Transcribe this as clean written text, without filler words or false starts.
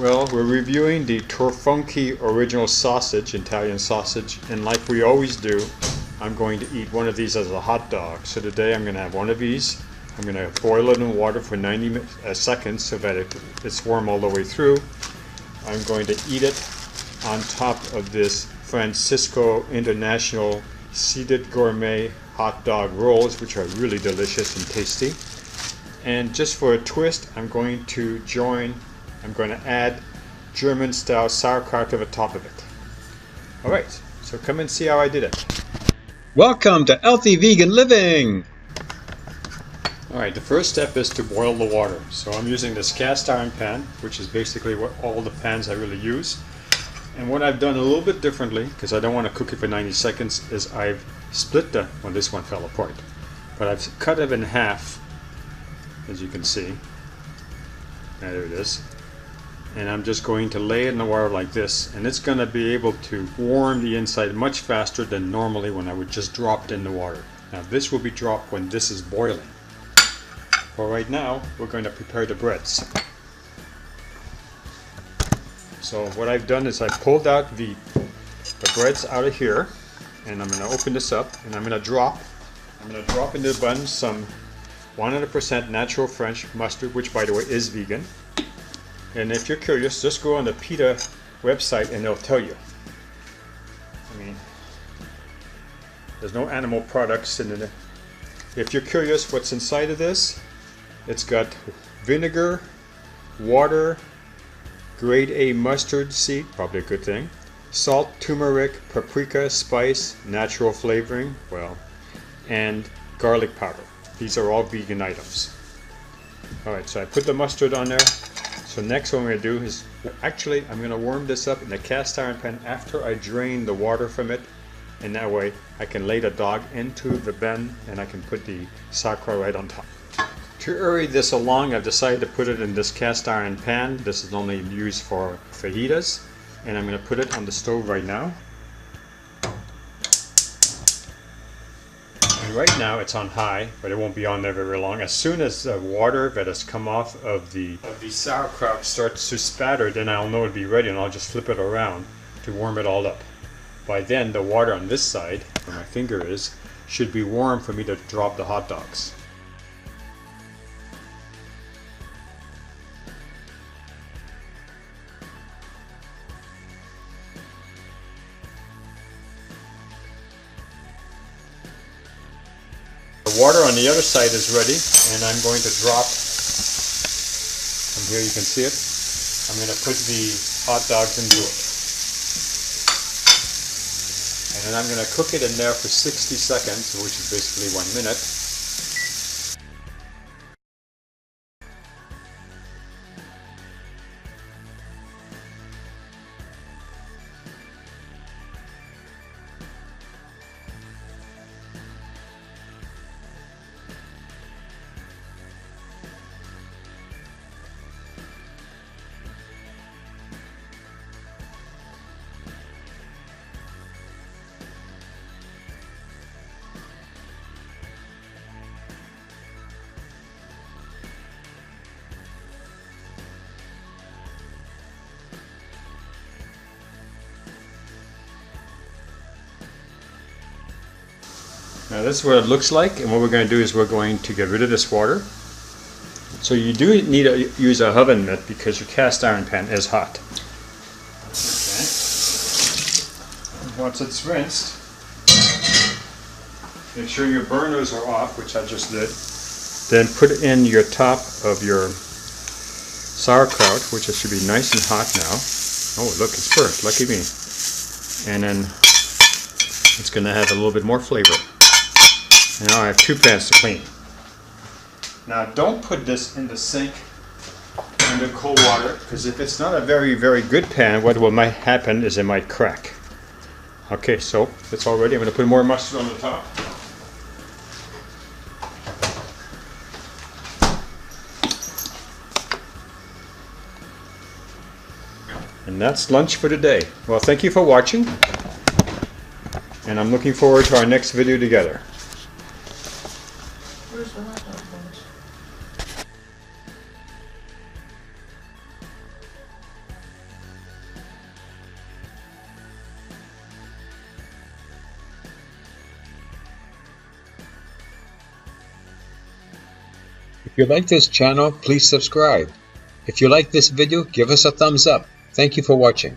Well, we're reviewing the Tofurky original sausage, Italian sausage, and like we always do, I'm going to eat one of these as a hot dog. So today I'm going to have one of these. I'm going to boil it in water for 90 seconds so that it's warm all the way through. I'm going to eat it on top of this Francisco International seeded gourmet hot dog rolls, which are really delicious and tasty. And just for a twist, I'm going to add German style sauerkraut to the top of it. Alright, so come and see how I did it. Welcome to Healthy Vegan Living! Alright, the first step is to boil the water. So I'm using this cast iron pan, which is basically what all the pans I really use. And what I've done a little bit differently, because I don't want to cook it for 90 seconds, is I've split well, this one fell apart. But I've cut it in half, as you can see. There it is. And I'm just going to lay it in the water like this, and it's going to be able to warm the inside much faster than normally when I would just drop it in the water. Now this will be dropped when this is boiling. For right now, we're going to prepare the breads. So what I've done is I pulled out the breads out of here, and I'm going to open this up, and I'm going to drop into the bun some 100% natural French mustard, which by the way is vegan. And if you're curious, just go on the PETA website and they'll tell you. I mean, there's no animal products in it. If you're curious what's inside of this, it's got vinegar, water, grade A mustard seed, probably a good thing, salt, turmeric, paprika, spice, natural flavoring, well, and garlic powder. These are all vegan items. Alright, so I put the mustard on there. So next what I'm going to do is, actually I'm going to warm this up in the cast iron pan after I drain the water from it, and that way I can lay the dog into the pan and I can put the sauerkraut right on top. To hurry this along, I've decided to put it in this cast iron pan. This is only used for fajitas, and I'm going to put it on the stove right now. And right now it's on high, but it won't be on there very long. As soon as the water that has come off of the sauerkraut starts to spatter, then I'll know it'll be ready, and I'll just flip it around to warm it all up. By then the water on this side, where my finger is, should be warm for me to drop the hot dogs. The water on the other side is ready, and I'm going to drop, from here you can see it, I'm going to put the hot dogs into it. And then I'm going to cook it in there for 60 seconds, which is basically 1 minute. Now this is what it looks like, and what we're going to do is we're going to get rid of this water. So you do need to use a oven mitt because your cast iron pan is hot. Okay. Once it's rinsed, make sure your burners are off, which I just did. Then put in your top of your sauerkraut, which it should be nice and hot now. Oh look, it's burnt, lucky me. And then it's going to have a little bit more flavor. And now I have 2 pans to clean. Now don't put this in the sink under cold water, because if it's not a very, very good pan, what might happen is it might crack. Okay, so it's all ready. I'm going to put more mustard on the top. And that's lunch for today. Well, thank you for watching, and I'm looking forward to our next video together. Where's the hot dog buns? If you like this channel, please subscribe. If you like this video, give us a thumbs up. Thank you for watching.